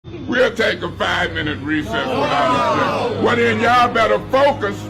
We'll take a 5-minute recess without it. Well, then y'all better focus,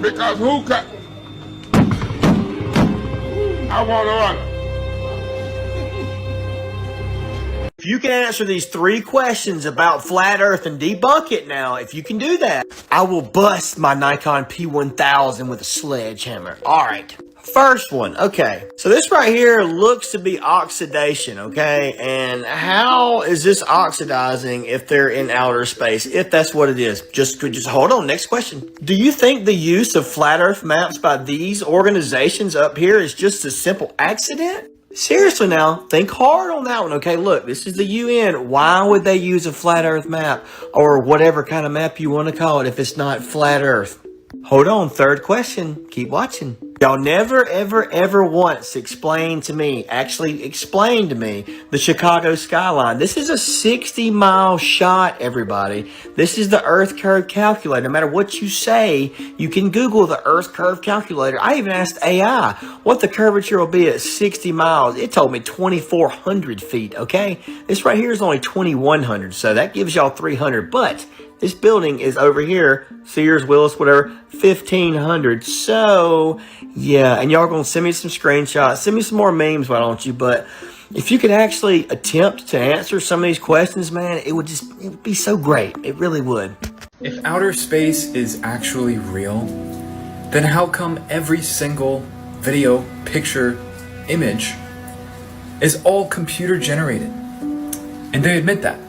because I want order. If you can answer these 3 questions about flat earth and debunk it now, if you can do that, I will bust my Nikon P1000 with a sledgehammer. All right. First one. Okay. So this right here looks to be oxidation. Okay. And how is this oxidizing if they're in outer space? If that's what it is. Just hold on. Next question. Do you think the use of flat earth maps by these organizations up here is just a simple accident? Seriously now, think hard on that one, okay? Look, this is the UN. Why would they use a flat earth map or whatever kind of map you want to call it if it's not flat earth? Hold on, 3rd question. Keep watching. Y'all never, ever, ever once explain to me the Chicago skyline. This is a 60-mile shot, everybody. This is the Earth Curve Calculator. No matter what you say, you can Google the Earth Curve Calculator. I even asked AI what the curvature will be at 60 miles. It told me 2,400 feet, okay? This right here is only 2,100, so that gives y'all 300, but this building is over here, Sears, Willis, whatever, 1,500. So, yeah, and y'all are going to send me some screenshots. Send me some more memes, why don't you? But if you could actually attempt to answer some of these questions, man, it would be so great. It really would. If outer space is actually real, then how come every single video, picture, image is all computer generated? And they admit that.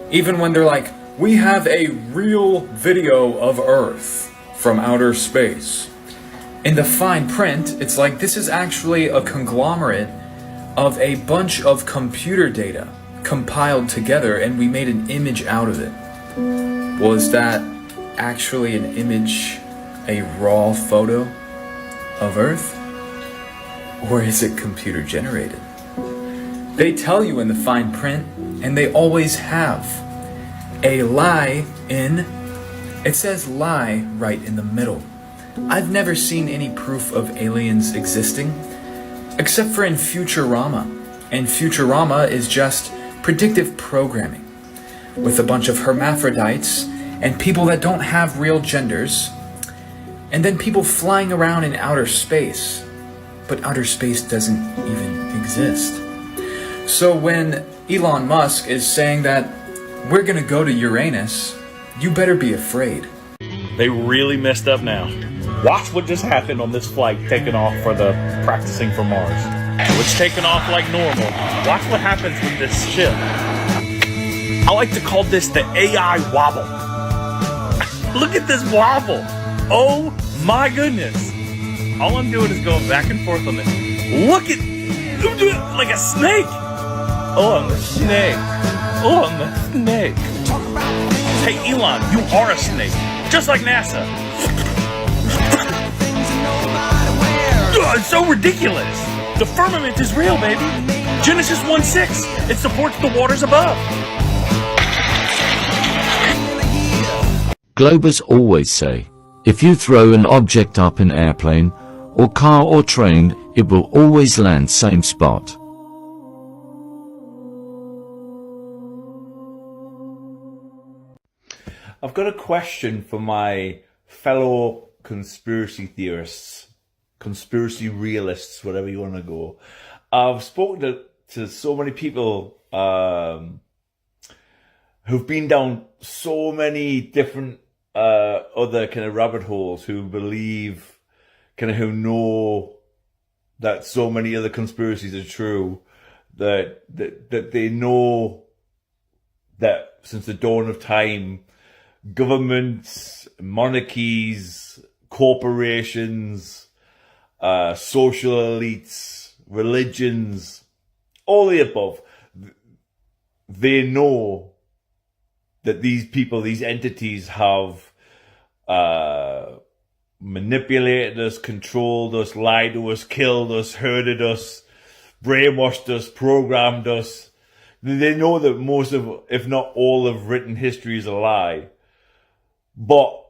Even when they're like, we have a real video of Earth from outer space. In the fine print, it's like this is actually a conglomerate of a bunch of computer data compiled together and we made an image out of it. Was that actually an image, a raw photo of Earth? Or is it computer generated? They tell you in the fine print, and they always have, a lie it says lie right in the middle. I've never seen any proof of aliens existing, except for in Futurama. And Futurama is just predictive programming, with a bunch of hermaphrodites and people that don't have real genders, and then people flying around in outer space. But outer space doesn't even exist. So when Elon Musk is saying that we're gonna go to Uranus, you better be afraid. They really messed up now. Watch what just happened on this flight taking off for the practicing for Mars. So it's taking off like normal. Watch what happens with this ship. I like to call this the AI wobble. Look at this wobble. Oh my goodness. All I'm doing is going back and forth on this. Look at, I'm doing it like a snake. Oh, I'm a snake. Oh, I'm a snake. Hey, Elon, you are a snake. Just like NASA. It's so ridiculous. The firmament is real, baby. Genesis 1:6. It supports the waters above. Globers always say, if you throw an object up in airplane, or car or train, it will always land same spot. I've got a question for my fellow conspiracy theorists, conspiracy realists, whatever you want to go. I've spoken to so many people who've been down so many different other kind of rabbit holes, who believe, kind of who know that so many other conspiracies are true, that they know that since the dawn of time, governments, monarchies, corporations, social elites, religions, all the above, they know that these people, these entities have manipulated us, controlled us, lied to us, killed us, hurted us, brainwashed us, programmed us. They know that most of, if not all of written history is a lie. But,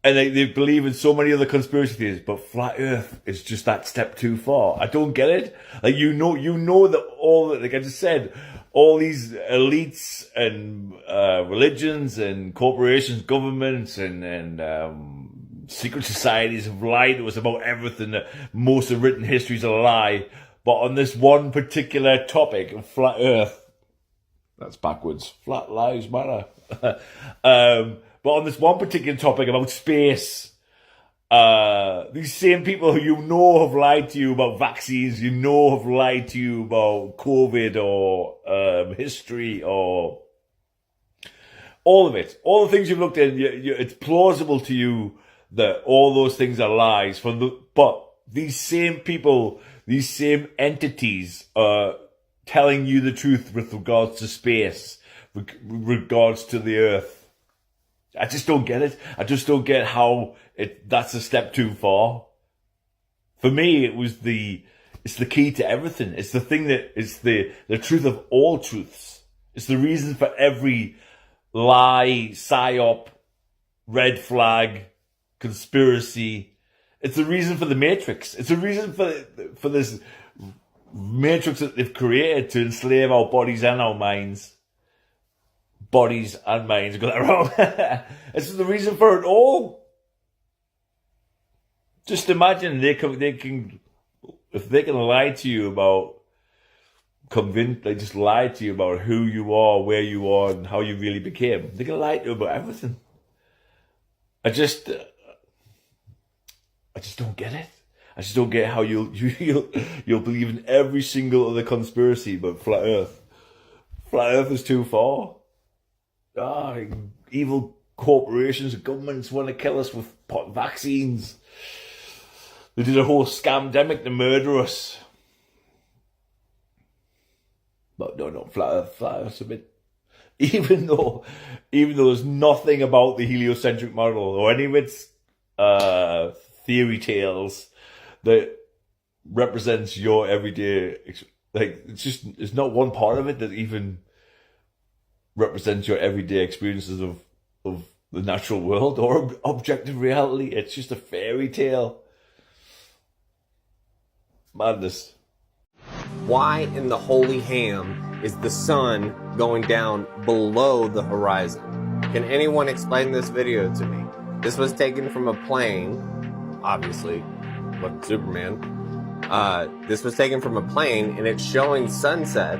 and they believe in so many other conspiracy theories, but flat earth is just that step too far. I don't get it. Like, you know that all that, like I just said, all these elites and religions and corporations, governments and secret societies have lied to us about everything. That most of written history is a lie. But on this one particular topic of flat Earth, that's backwards. Flat lives matter. But on this one particular topic about space, these same people who you know have lied to you about vaccines, you know have lied to you about COVID or history or all of it, all the things you've looked at, it's plausible to you that all those things are lies. But these same people, these same entities are telling you the truth with regards to space, with regards to the Earth. I just don't get it. I just don't get how that's a step too far. For me, it's the key to everything. It's the thing it's the truth of all truths. It's the reason for every lie, psyop, red flag, conspiracy. It's the reason for the Matrix. It's the reason for this Matrix that they've created to enslave our bodies and our minds. Bodies and minds, got that wrong. This is the reason for it all. Just imagine they can if they can lie to you about they just lie to you about who you are, where you are, and how you really became. They can lie to you about everything. I just don't get it. I just don't get how you'll believe in every single other conspiracy but flat Earth. Flat Earth is too far. Evil corporations and governments want to kill us with vaccines. They did a whole scamdemic to murder us. But no, flat Earth's a bit. Even though there's nothing about the heliocentric model or any of its theory tales that represents your everyday, like it's not one part of it that even represents your everyday experiences of the natural world or objective reality. It's just a fairy tale. Madness. Why in the holy ham is the sun going down below the horizon? Can anyone explain this video to me? This was taken from a plane, obviously, like Superman. This was taken from a plane and it's showing sunset.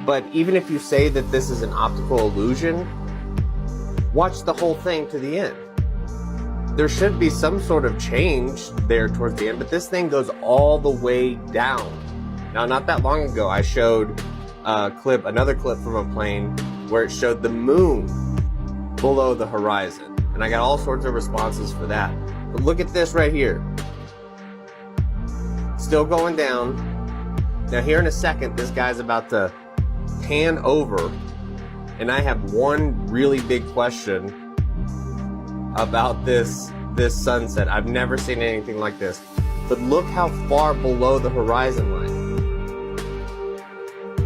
But even if you say that this is an optical illusion, watch the whole thing to the end. There should be some sort of change there towards the end, but this thing goes all the way down. Now, not that long ago, I showed another clip from a plane where it showed the moon below the horizon. And I got all sorts of responses for that. But look at this right here. Still going down. Now here in a second, this guy's about to pan over, and I have one really big question about this sunset. I've never seen anything like this. But look how far below the horizon line.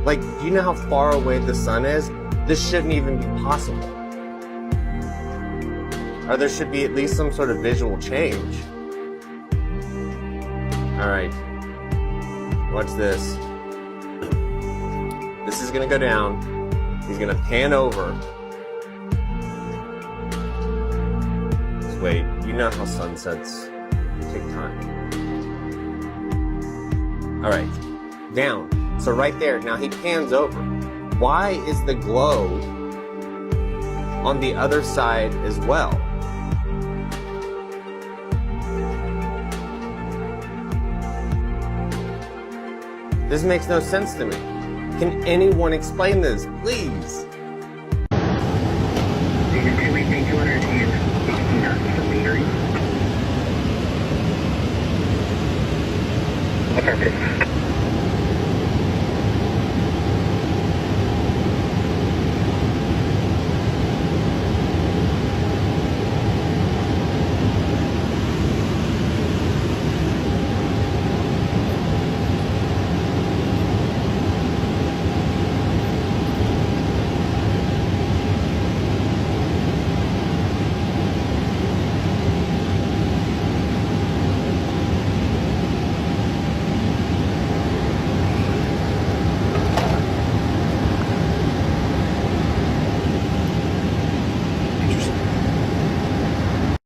Like, do you know how far away the sun is? This shouldn't even be possible. Or there should be at least some sort of visual change. Alright. Watch this. This is gonna go down. He's gonna pan over. Just wait. You know how sunsets take time. Alright. Down. So right there. Now he pans over. Why is the glow on the other side as well? This makes no sense to me. Can anyone explain this, please? Affirmative.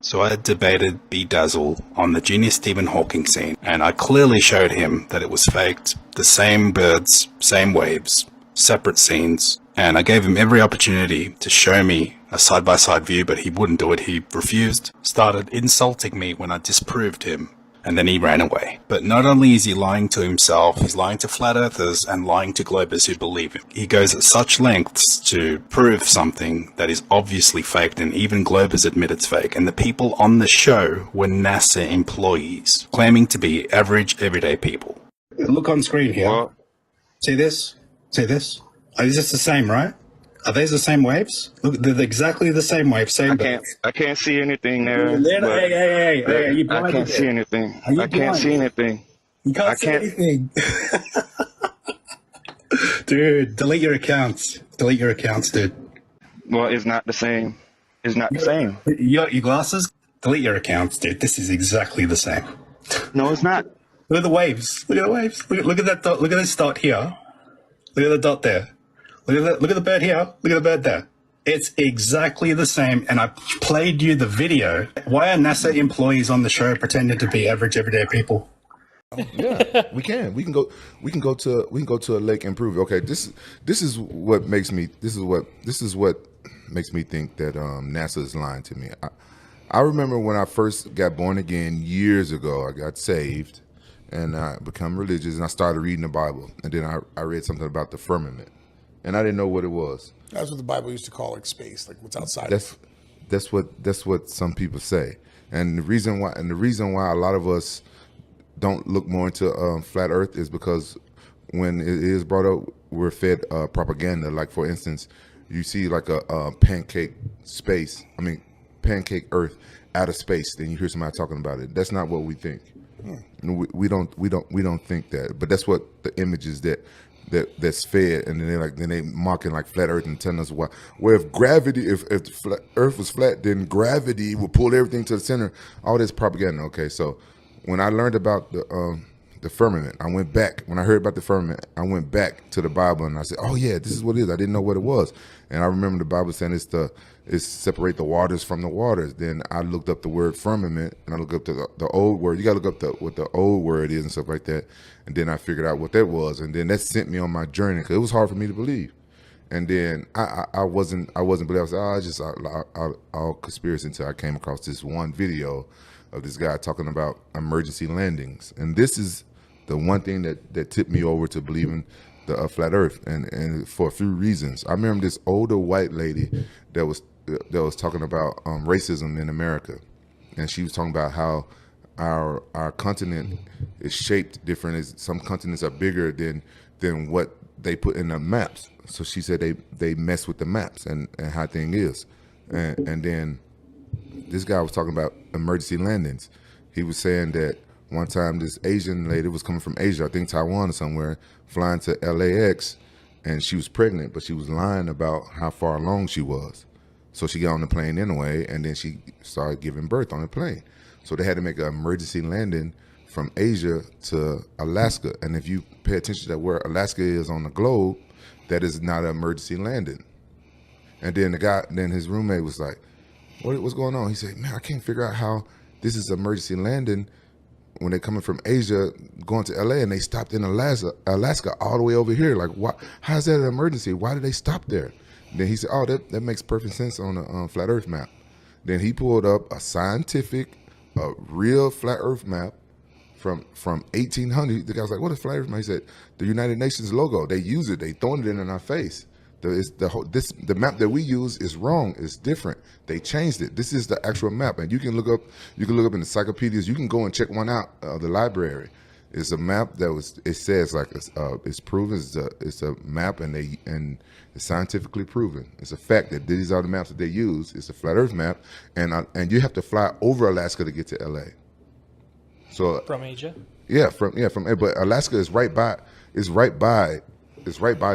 So I debated Bedazzle on the Junior Stephen Hawking scene, and I clearly showed him that it was faked. The same birds, same waves, separate scenes, and I gave him every opportunity to show me a side-by-side view, but he wouldn't do it. He refused, started insulting me when I disproved him, and then he ran away. But not only is he lying to himself, he's lying to flat earthers and lying to globers who believe him. He goes at such lengths to prove something that is obviously faked, and even globers admit it's fake. And the people on the show were NASA employees, claiming to be average, everyday people. Look on screen here. Well, See this? See this? Is this the same, right? Are these the same waves? Look, they're exactly the same wave, same I can't see anything there. Hey, are you blind? I can't see anything. Are you I can't blind? see anything. You can't I see can't- anything. Dude, delete your accounts. Delete your accounts, dude. Well, it's not the same. It's not the same. Your glasses? Delete your accounts, dude. This is exactly the same. No, it's not. Look at the waves. Look at the waves. Look at that dot. Look at this dot here. Look at the dot there. Look at the bird here. Look at the bird there. It's exactly the same, and I played you the video. Why are NASA employees on the show pretending to be average, everyday people? Yeah, we can. We can go to a lake and prove it. Okay, this is what makes me think that NASA is lying to me. I remember when I first got born again years ago. I got saved, and I become religious, and I started reading the Bible, and then I read something about the firmament, and I didn't know what it was. That's what the Bible used to call like space, like what's outside. That's what some people say, and the reason why a lot of us don't look more into flat Earth is because when it is brought up, we're fed propaganda. Like for instance, you see like a pancake Earth out of space, then you hear somebody talking about it. That's not what we think. We don't think that. But that's what the image is that's fed, and then they mocking like flat Earth and telling us why. Well, if the Earth was flat, then gravity would pull everything to the center. All this propaganda. Okay, so when I learned about the firmament, I went back. When I heard about the firmament, I went back to the Bible and I said, "Oh yeah, this is what it is." I didn't know what it was, and I remember the Bible saying it's separate the waters from the waters. Then I looked up the word firmament, and I looked up the old word. You got to look up what the old word is and stuff like that. And then I figured out what that was, and then that sent me on my journey because it was hard for me to believe. And then I wasn't believing. I was like, it's just all conspiracy until I came across this one video of this guy talking about emergency landings, and this is the one thing that tipped me over to believing the flat Earth, and for a few reasons. I remember this older white lady that was talking about racism in America, and she was talking about how our continent is shaped different. Some continents are bigger than what they put in the maps. So she said they mess with the maps and how thing is, and then this guy was talking about emergency landings. He was saying that one time this Asian lady was coming from Asia, I think Taiwan or somewhere, flying to LAX, and she was pregnant, but she was lying about how far along she was. So she got on the plane anyway, and then she started giving birth on the plane. So they had to make an emergency landing from Asia to Alaska. And if you pay attention to where Alaska is on the globe, that is not an emergency landing. And then his roommate was like, what's going on? He said, man, I can't figure out how this is emergency landing when they're coming from Asia going to LA, and they stopped in Alaska all the way over here. Like, why? How is that an emergency? Why did they stop there? Then he said, oh, that makes perfect sense on a flat Earth map. Then he pulled up a scientific, real flat Earth map from 1800. The guy was like, what is flat Earth map? He said, the United Nations logo. They use it. They throwing it in our face. The map that we use is wrong. It's different. They changed it. This is the actual map, and you can look up in the encyclopedias. You can go and check one out of the library. It's a map it says like it's proven. It's a map, and it's scientifically proven. It's a fact that these are the maps that they use. It's a flat Earth map, and you have to fly over Alaska to get to LA. So from Asia. Yeah, but Alaska is right by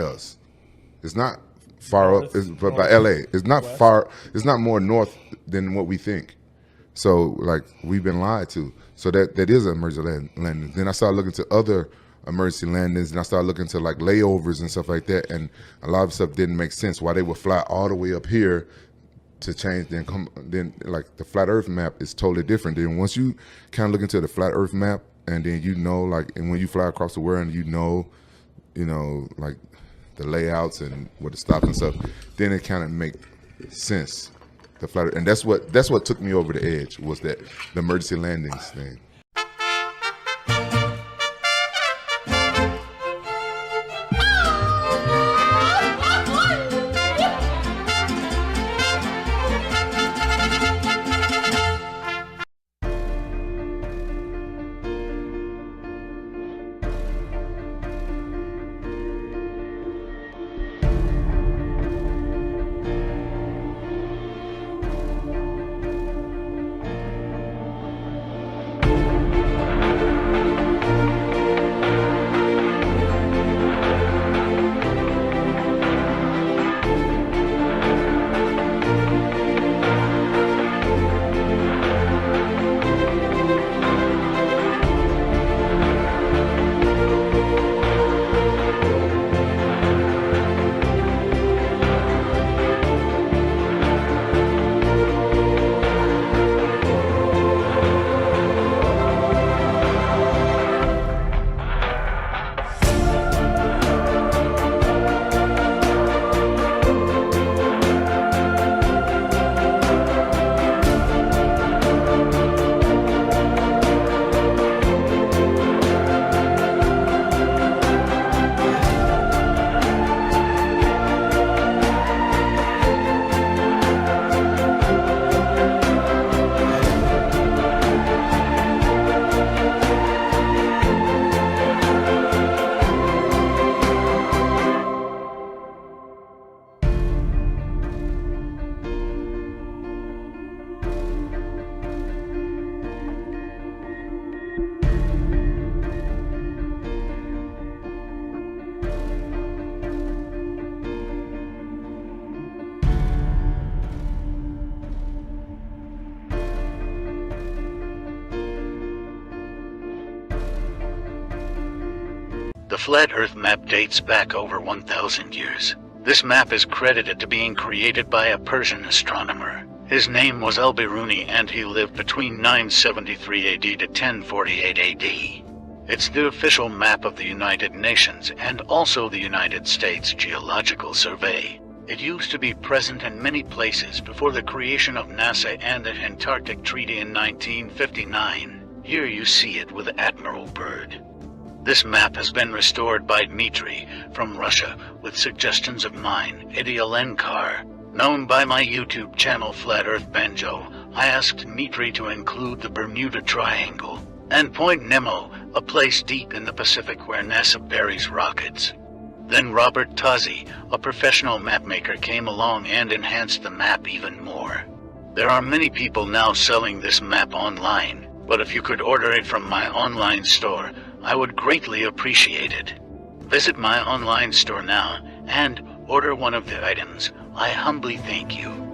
us. It's not far up, but by LA. It's not west. Far. It's not more north than what we think. So like we've been lied to. So that is an emergency landing. Then I started looking to other emergency landings, and I started looking to like layovers and stuff like that. And a lot of stuff didn't make sense. Why they would fly all the way up here, to change, then like the flat Earth map is totally different. Then once you kind of look into the flat Earth map, and then and when you fly across the world, and like the layouts and where to stop and stuff, then it kind of make sense. The flat Earth, and that's what took me over the edge, was that the emergency landings thing. The flat Earth map dates back over 1,000 years. This map is credited to being created by a Persian astronomer. His name was Al-Biruni, and he lived between 973 AD to 1048 AD. It's the official map of the United Nations and also the United States Geological Survey. It used to be present in many places before the creation of NASA and the Antarctic Treaty in 1959. Here you see it with Admiral Byrd. This map has been restored by Dmitry from Russia with suggestions of mine, Eddie Alenkar. Known by my YouTube channel Flat Earth Banjo, I asked Dmitry to include the Bermuda Triangle and Point Nemo, a place deep in the Pacific where NASA buries rockets. Then Robert Tozzi, a professional mapmaker, came along and enhanced the map even more. There are many people now selling this map online, but if you could order it from my online store, I would greatly appreciate it. Visit my online store now and order one of the items. I humbly thank you.